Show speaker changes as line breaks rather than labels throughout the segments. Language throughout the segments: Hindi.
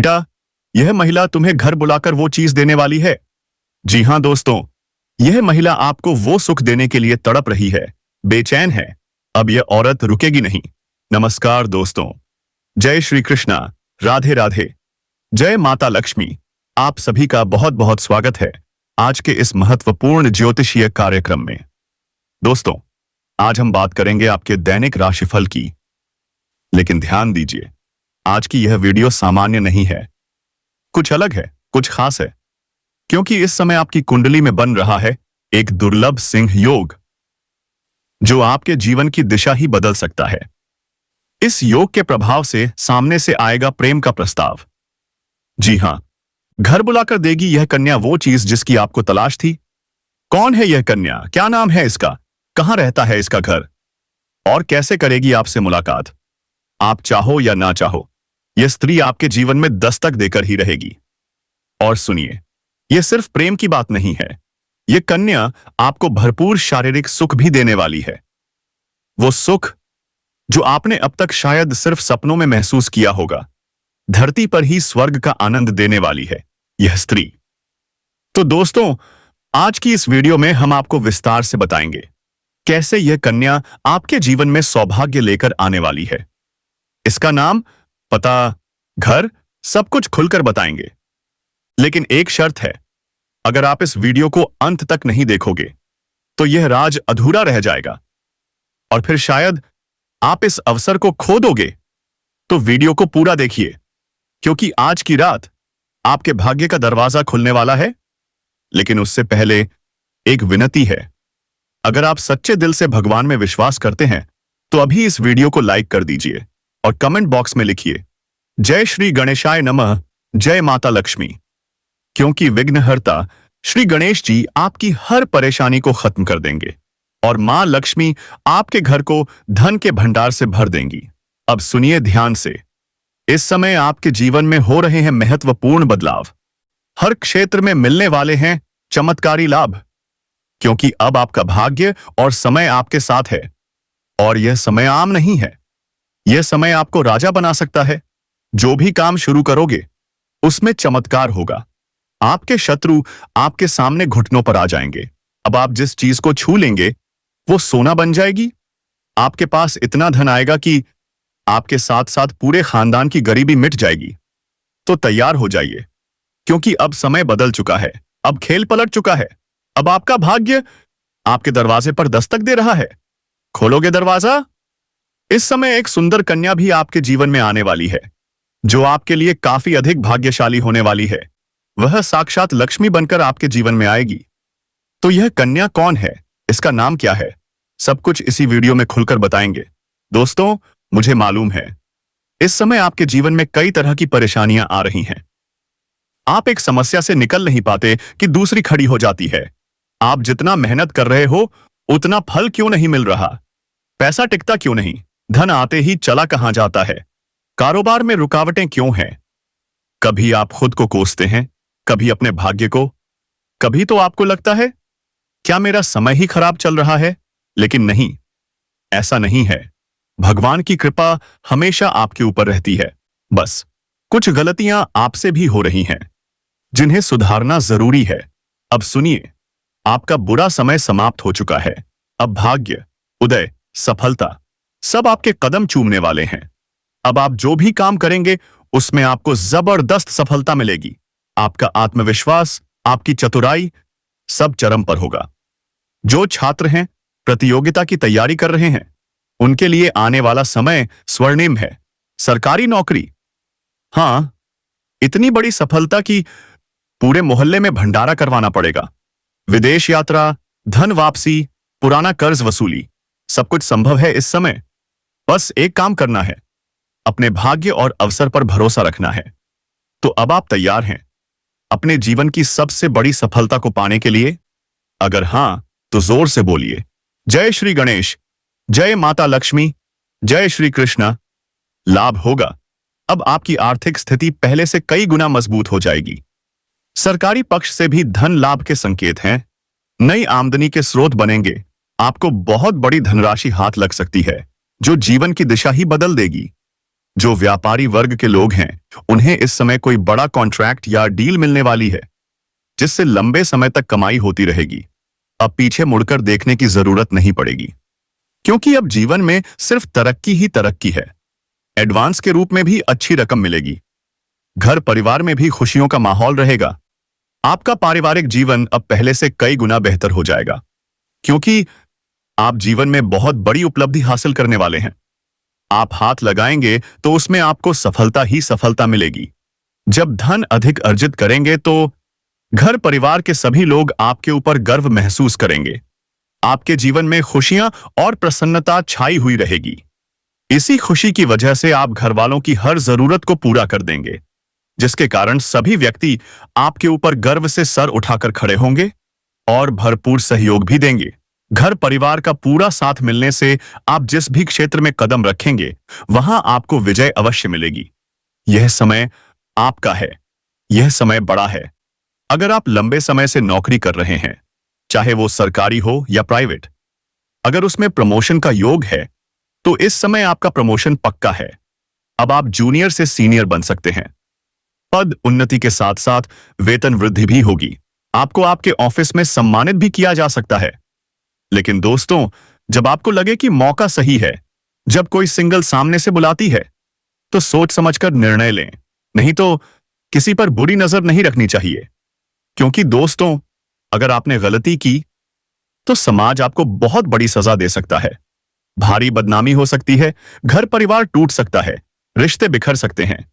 बेटा, यह महिला तुम्हें घर बुलाकर वो चीज देने वाली है। जी हाँ दोस्तों, यह महिला आपको वो सुख देने के लिए तड़प रही है, बेचैन है। अब यह औरत रुकेगी नहीं। नमस्कार दोस्तों, जय श्री कृष्णा, राधे राधे, जय माता लक्ष्मी। आप सभी का बहुत बहुत स्वागत है आज के इस महत्वपूर्ण ज्योतिषीय कार्यक्रम में। दोस्तों, आज हम बात करेंगे आपके दैनिक राशिफल की। लेकिन ध्यान दीजिए, आज की यह वीडियो सामान्य नहीं है, कुछ अलग है, कुछ खास है, क्योंकि इस समय आपकी कुंडली में बन रहा है एक दुर्लभ सिंह योग, जो आपके जीवन की दिशा ही बदल सकता है। इस योग के प्रभाव से सामने से आएगा प्रेम का प्रस्ताव। जी हां, घर बुलाकर देगी यह कन्या वो चीज जिसकी आपको तलाश थी। कौन है यह कन्या, क्या नाम है इसका, कहां रहता है इसका घर, और कैसे करेगी आपसे मुलाकात। आप चाहो या ना चाहो, यह स्त्री आपके जीवन में दस्तक देकर ही रहेगी। और सुनिए, यह सिर्फ प्रेम की बात नहीं है, यह कन्या आपको भरपूर शारीरिक सुख भी देने वाली है। वो सुख जो आपने अब तक शायद सिर्फ सपनों में महसूस किया होगा, धरती पर ही स्वर्ग का आनंद देने वाली है यह स्त्री। तो दोस्तों, आज की इस वीडियो में हम आपको विस्तार से बताएंगे कैसे यह कन्या आपके जीवन में सौभाग्य लेकर आने वाली है। इसका नाम, पता, घर, सब कुछ खुलकर बताएंगे। लेकिन एक शर्त है, अगर आप इस वीडियो को अंत तक नहीं देखोगे तो यह राज अधूरा रह जाएगा और फिर शायद आप इस अवसर को खो दोगे। तो वीडियो को पूरा देखिए, क्योंकि आज की रात आपके भाग्य का दरवाजा खुलने वाला है। लेकिन उससे पहले एक विनती है, अगर आप सच्चे दिल से भगवान में विश्वास करते हैं तो अभी इस वीडियो को लाइक कर दीजिए और कमेंट बॉक्स में लिखिए जय श्री गणेशाय नमः, जय माता लक्ष्मी। क्योंकि विघ्नहर्ता श्री गणेश जी आपकी हर परेशानी को खत्म कर देंगे और मां लक्ष्मी आपके घर को धन के भंडार से भर देंगी। अब सुनिए ध्यान से, इस समय आपके जीवन में हो रहे हैं महत्वपूर्ण बदलाव। हर क्षेत्र में मिलने वाले हैं चमत्कारी लाभ, क्योंकि अब आपका भाग्य और समय आपके साथ है। और यह समय आम नहीं है, यह समय आपको राजा बना सकता है। जो भी काम शुरू करोगे उसमें चमत्कार होगा। आपके शत्रु आपके सामने घुटनों पर आ जाएंगे। अब आप जिस चीज को छू लेंगे वो सोना बन जाएगी। आपके पास इतना धन आएगा कि आपके साथ साथ पूरे खानदान की गरीबी मिट जाएगी। तो तैयार हो जाइए, क्योंकि अब समय बदल चुका है, अब खेल पलट चुका है। अब आपका भाग्य आपके दरवाजे पर दस्तक दे रहा है। खोलोगे दरवाजा? इस समय एक सुंदर कन्या भी आपके जीवन में आने वाली है, जो आपके लिए काफी अधिक भाग्यशाली होने वाली है। वह साक्षात लक्ष्मी बनकर आपके जीवन में आएगी। तो यह कन्या कौन है, इसका नाम क्या है, सब कुछ इसी वीडियो में खुलकर बताएंगे। दोस्तों, मुझे मालूम है इस समय आपके जीवन में कई तरह की परेशानियां आ रही हैं। आप एक समस्या से निकल नहीं पाते कि दूसरी खड़ी हो जाती है। आप जितना मेहनत कर रहे हो उतना फल क्यों नहीं मिल रहा, पैसा टिकता क्यों नहीं, धन आते ही चला कहां जाता है, कारोबार में रुकावटें क्यों हैं। कभी आप खुद को कोसते हैं, कभी अपने भाग्य को, कभी तो आपको लगता है क्या मेरा समय ही खराब चल रहा है। लेकिन नहीं, ऐसा नहीं है। भगवान की कृपा हमेशा आपके ऊपर रहती है। बस कुछ गलतियां आपसे भी हो रही हैं, जिन्हें सुधारना जरूरी है। अब सुनिए, आपका बुरा समय समाप्त हो चुका है। अब भाग्य, उदय, सफलता सब आपके कदम चूमने वाले हैं। अब आप जो भी काम करेंगे उसमें आपको जबरदस्त सफलता मिलेगी। आपका आत्मविश्वास, आपकी चतुराई सब चरम पर होगा। जो छात्र हैं, प्रतियोगिता की तैयारी कर रहे हैं, उनके लिए आने वाला समय स्वर्णिम है। सरकारी नौकरी, हां, इतनी बड़ी सफलता कि पूरे मोहल्ले में भंडारा करवाना पड़ेगा। विदेश यात्रा, धन वापसी, पुराना कर्ज वसूली, सब कुछ संभव है इस समय। बस एक काम करना है, अपने भाग्य और अवसर पर भरोसा रखना है। तो अब आप तैयार हैं अपने जीवन की सबसे बड़ी सफलता को पाने के लिए? अगर हां, तो जोर से बोलिए जय श्री गणेश, जय माता लक्ष्मी, जय श्री कृष्णा। लाभ होगा। अब आपकी आर्थिक स्थिति पहले से कई गुना मजबूत हो जाएगी। सरकारी पक्ष से भी धन लाभ के संकेत हैं। नई आमदनी के स्रोत बनेंगे। आपको बहुत बड़ी धनराशि हाथ लग सकती है, जो जीवन की दिशा ही बदल देगी। जो व्यापारी वर्ग के लोग हैं, उन्हें इस समय कोई बड़ा कॉन्ट्रैक्ट या डील मिलने वाली है, जिससे लंबे समय तक कमाई होती रहेगी। अब पीछे मुड़कर देखने की जरूरत नहीं पड़ेगी, क्योंकि अब जीवन में सिर्फ तरक्की ही तरक्की है। एडवांस के रूप में भी अच्छी रकम मिलेगी। घर परिवार में भी खुशियों का माहौल रहेगा। आपका पारिवारिक जीवन अब पहले से कई गुना बेहतर हो जाएगा, क्योंकि आप जीवन में बहुत बड़ी उपलब्धि हासिल करने वाले हैं। आप हाथ लगाएंगे तो उसमें आपको सफलता ही सफलता मिलेगी। जब धन अधिक अर्जित करेंगे तो घर परिवार के सभी लोग आपके ऊपर गर्व महसूस करेंगे। आपके जीवन में खुशियां और प्रसन्नता छाई हुई रहेगी। इसी खुशी की वजह से आप घर वालों की हर जरूरत को पूरा कर देंगे, जिसके कारण सभी व्यक्ति आपके ऊपर गर्व से सर उठाकर खड़े होंगे और भरपूर सहयोग भी देंगे। घर परिवार का पूरा साथ मिलने से आप जिस भी क्षेत्र में कदम रखेंगे, वहां आपको विजय अवश्य मिलेगी। यह समय आपका है। यह समय बड़ा है। अगर आप लंबे समय से नौकरी कर रहे हैं, चाहे वो सरकारी हो या प्राइवेट, अगर उसमें प्रमोशन का योग है, तो इस समय आपका प्रमोशन पक्का है। अब आप जूनियर से सीनियर बन सकते हैं। पद उन्नति के साथ साथ वेतन वृद्धि भी होगी। आपको आपके ऑफिस में सम्मानित भी किया जा सकता है। लेकिन दोस्तों, जब आपको लगे कि मौका सही है, जब कोई सिंगल सामने से बुलाती है, तो सोच समझकर निर्णय लें। नहीं तो किसी पर बुरी नजर नहीं रखनी चाहिए, क्योंकि दोस्तों, अगर आपने गलती की तो समाज आपको बहुत बड़ी सजा दे सकता है। भारी बदनामी हो सकती है, घर परिवार टूट सकता है, रिश्ते बिखर सकते हैं,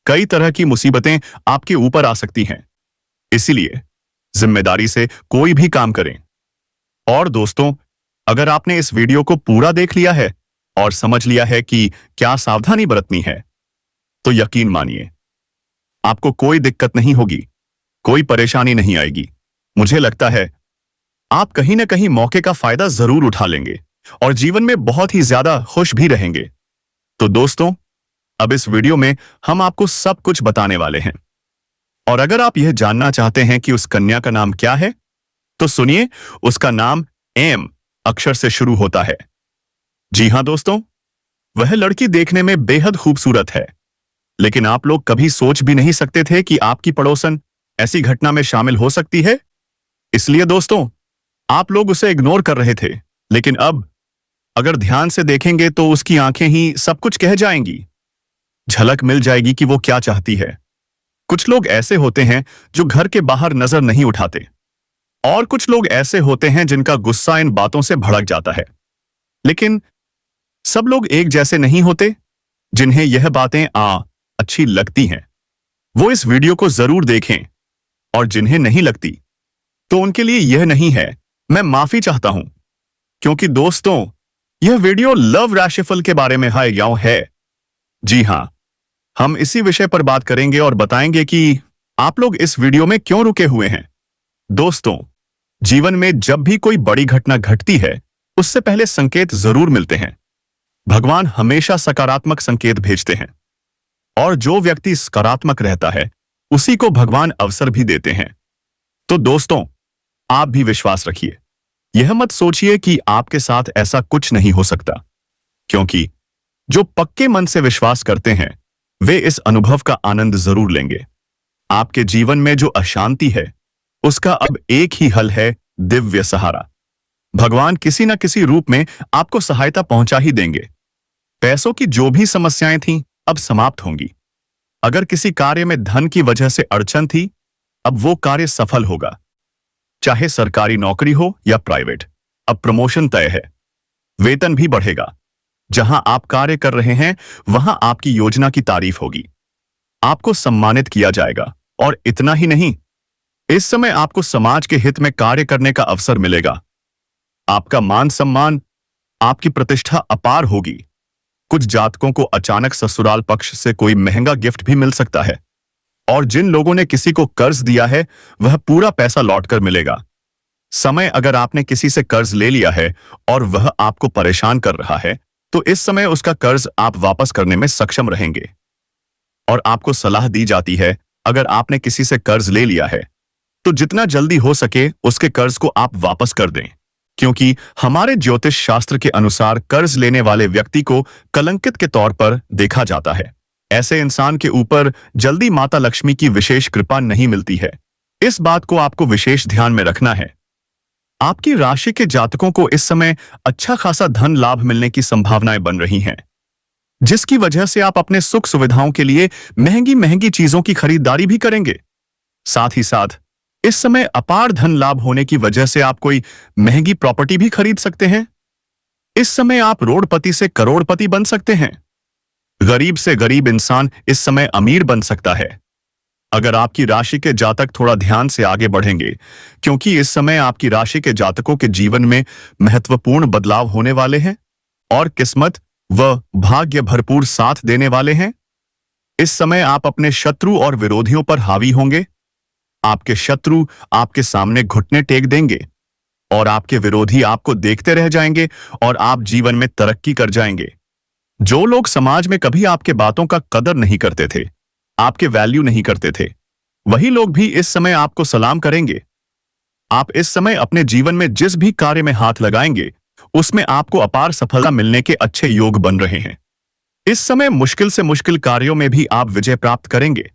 कई तरह की मुसीबतें आपके ऊपर आ सकती हैं। इसीलिए जिम्मेदारी से कोई भी काम करें। और दोस्तों, अगर आपने इस वीडियो को पूरा देख लिया है और समझ लिया है कि क्या सावधानी बरतनी है, तो यकीन मानिए, आपको कोई दिक्कत नहीं होगी, कोई परेशानी नहीं आएगी। मुझे लगता है आप कहीं ना कहीं मौके का फायदा जरूर उठा लेंगे और जीवन में बहुत ही ज्यादा खुश भी रहेंगे। तो दोस्तों, अब इस वीडियो में हम आपको सब कुछ बताने वाले हैं। और अगर आप यह जानना चाहते हैं कि उस कन्या का नाम क्या है, तो सुनिए, उसका नाम एम अक्षर से शुरू होता है। जी हां दोस्तों, वह लड़की देखने में बेहद खूबसूरत है, लेकिन आप लोग कभी सोच भी नहीं सकते थे कि आपकी पड़ोसन ऐसी घटना में शामिल हो सकती है। इसलिए दोस्तों, आप लोग उसे इग्नोर कर रहे थे, लेकिन अब अगर ध्यान से देखेंगे तो उसकी आंखें ही सब कुछ कह जाएंगी। झलक मिल जाएगी कि वो क्या चाहती है। कुछ लोग ऐसे होते हैं जो घर के बाहर नजर नहीं उठाते, और कुछ लोग ऐसे होते हैं जिनका गुस्सा इन बातों से भड़क जाता है। लेकिन सब लोग एक जैसे नहीं होते। जिन्हें यह बातें अच्छी लगती हैं, वो इस वीडियो को जरूर देखें, और जिन्हें नहीं लगती, तो उनके लिए यह नहीं है। मैं माफी चाहता हूं, क्योंकि दोस्तों, यह वीडियो लव राशिफल के बारे में है। जी हां, हम इसी विषय पर बात करेंगे और बताएंगे कि आप लोग इस वीडियो में क्यों रुके हुए हैं। दोस्तों, जीवन में जब भी कोई बड़ी घटना घटती है, उससे पहले संकेत जरूर मिलते हैं। भगवान हमेशा सकारात्मक संकेत भेजते हैं, और जो व्यक्ति सकारात्मक रहता है, उसी को भगवान अवसर भी देते हैं। तो दोस्तों, आप भी विश्वास रखिए। यह मत सोचिए कि आपके साथ ऐसा कुछ नहीं हो सकता, क्योंकि जो पक्के मन से विश्वास करते हैं, वे इस अनुभव का आनंद जरूर लेंगे। आपके जीवन में जो अशांति है, उसका अब एक ही हल है, दिव्य सहारा। भगवान किसी न किसी रूप में आपको सहायता पहुंचा ही देंगे। पैसों की जो भी समस्याएं थीं, अब समाप्त होंगी। अगर किसी कार्य में धन की वजह से अड़चन थी, अब वो कार्य सफल होगा। चाहे सरकारी नौकरी हो या प्राइवेट, अब प्रमोशन तय है। वेतन भी बढ़ेगा। जहां आप कार्य कर रहे हैं, वहां आपकी योजना की तारीफ होगी। आपको सम्मानित किया जाएगा, और इतना ही नहीं, इस समय आपको समाज के हित में कार्य करने का अवसर मिलेगा। आपका मान सम्मान, आपकी प्रतिष्ठा अपार होगी। कुछ जातकों को अचानक ससुराल पक्ष से कोई महंगा गिफ्ट भी मिल सकता है, और जिन लोगों ने किसी को कर्ज दिया है, वह पूरा पैसा लौटकर मिलेगा। समय अगर आपने किसी से कर्ज ले लिया है और वह आपको परेशान कर रहा है, तो इस समय उसका कर्ज आप वापस करने में सक्षम रहेंगे। और आपको सलाह दी जाती है, अगर आपने किसी से कर्ज ले लिया है, तो जितना जल्दी हो सके उसके कर्ज को आप वापस कर दें, क्योंकि हमारे ज्योतिष शास्त्र के अनुसार कर्ज लेने वाले व्यक्ति को कलंकित के तौर पर देखा जाता है। ऐसे इंसान के ऊपर जल्दी माता लक्ष्मी की विशेष कृपा नहीं मिलती है। इस बात को आपको विशेष ध्यान में रखना है। आपकी राशि के जातकों को इस समय अच्छा खासा धन लाभ मिलने की संभावनाएं बन रही हैं, जिसकी वजह से आप अपने सुख सुविधाओं के लिए महंगी महंगी चीजों की खरीदारी भी करेंगे। साथ ही साथ इस समय अपार धन लाभ होने की वजह से आप कोई महंगी प्रॉपर्टी भी खरीद सकते हैं। इस समय आप रोडपति से करोड़पति बन सकते हैं। गरीब से गरीब इंसान इस समय अमीर बन सकता है। अगर आपकी राशि के जातक थोड़ा ध्यान से आगे बढ़ेंगे, क्योंकि इस समय आपकी राशि के जातकों के जीवन में महत्वपूर्ण बदलाव होने वाले हैं और किस्मत व भाग्य भरपूर साथ देने वाले हैं। इस समय आप अपने शत्रु और विरोधियों पर हावी होंगे। आपके शत्रु आपके सामने घुटने टेक देंगे और आपके विरोधी आपको देखते रह जाएंगे और आप जीवन में तरक्की कर जाएंगे। जो लोग समाज में कभी आपके बातों का कदर नहीं करते थे, आपके वैल्यू नहीं करते थे, वही लोग भी इस समय आपको सलाम करेंगे। आप इस समय अपने जीवन में जिस भी कार्य में हाथ लगाएंगे, उसमें आपको अपार सफलता मिलने के अच्छे योग बन रहे हैं। इस समय मुश्किल से मुश्किल कार्यों में भी आप विजय प्राप्त करेंगे।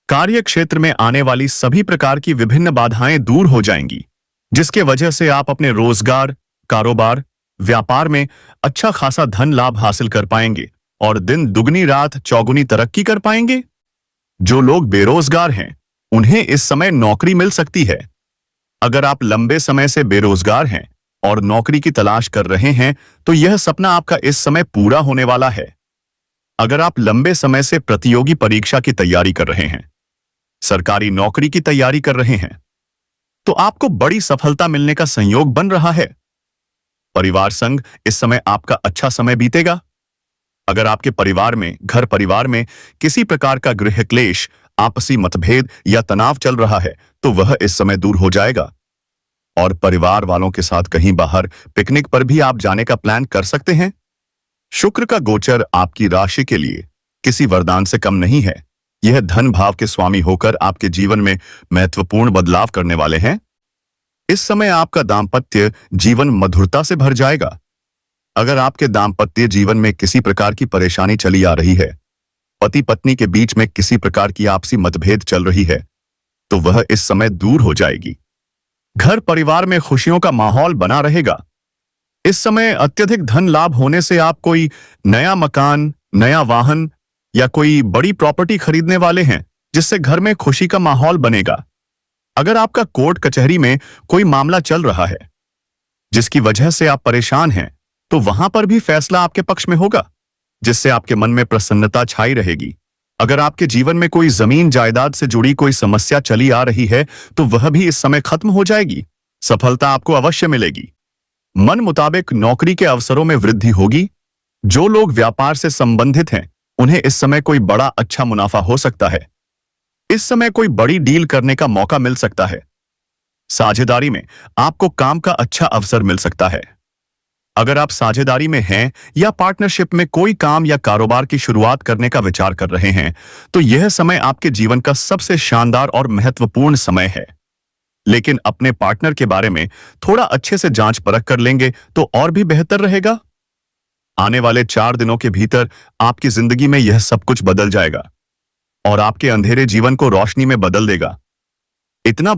कार्य क्षेत्र में आने वाली सभी प्रकार की विभिन्न बाधाएं दूर हो जाएंगी, जिसके वजह से आप अपने रोजगार, कारोबार, व्यापार में अच्छा खासा धन लाभ हासिल कर पाएंगे और दिन दुगनी रात चौगुनी तरक्की कर पाएंगे। जो लोग बेरोजगार हैं, उन्हें इस समय नौकरी मिल सकती है। अगर आप लंबे समय से बेरोजगार हैं और नौकरी की तलाश कर रहे हैं, तो यह सपना आपका इस समय पूरा होने वाला है। अगर आप लंबे समय से प्रतियोगी परीक्षा की तैयारी कर रहे हैं, सरकारी नौकरी की तैयारी कर रहे हैं, तो आपको बड़ी सफलता मिलने का संयोग बन रहा है। परिवार संग इस समय आपका अच्छा समय बीतेगा। अगर आपके परिवार में, घर परिवार में किसी प्रकार का गृह क्लेश, आपसी मतभेद या तनाव चल रहा है, तो वह इस समय दूर हो जाएगा और परिवार वालों के साथ कहीं बाहर पिकनिक पर भी आप जाने का प्लान कर सकते हैं। शुक्र का गोचर आपकी राशि के लिए किसी वरदान से कम नहीं है। यह धन भाव के स्वामी होकर आपके जीवन में महत्वपूर्ण बदलाव करने वाले हैं। इस समय आपका दाम्पत्य जीवन मधुरता से भर जाएगा। अगर आपके दाम्पत्य जीवन में किसी प्रकार की परेशानी चली आ रही है, पति पत्नी के बीच में किसी प्रकार की आपसी मतभेद चल रही है, तो वह इस समय दूर हो जाएगी। घर परिवार में खुशियों का माहौल बना रहेगा। इस समय अत्यधिक धन लाभ होने से आप कोई नया मकान, नया वाहन या कोई बड़ी प्रॉपर्टी खरीदने वाले हैं, जिससे घर में खुशी का माहौल बनेगा। अगर आपका कोर्ट कचहरी में कोई मामला चल रहा है जिसकी वजह से आप परेशान हैं, तो वहां पर भी फैसला आपके पक्ष में होगा, जिससे आपके मन में प्रसन्नता छाई रहेगी। अगर आपके जीवन में कोई जमीन जायदाद से जुड़ी कोई समस्या चली आ रही है, तो वह भी इस समय खत्म हो जाएगी। सफलता आपको अवश्य मिलेगी। मन मुताबिक नौकरी के अवसरों में वृद्धि होगी। जो लोग व्यापार से संबंधित हैं, उन्हें इस समय कोई बड़ा अच्छा मुनाफा हो सकता है। इस समय कोई बड़ी डील करने का मौका मिल सकता है। साझेदारी में आपको काम का अच्छा अवसर मिल सकता है। अगर आप साझेदारी में हैं या पार्टनरशिप में कोई काम या कारोबार की शुरुआत करने का विचार कर रहे हैं, तो यह समय आपके जीवन का सबसे शानदार और महत्वपूर्ण समय है। लेकिन अपने पार्टनर के बारे में थोड़ा अच्छे से जांच परख कर लेंगे तो और भी बेहतर रहेगा। आने वाले 4 दिनों के भीतर आपकी जिंदगी में यह सब कुछ बदल जाएगा और आपके अंधेरे जीवन को रोशनी में बदल देगा। इतना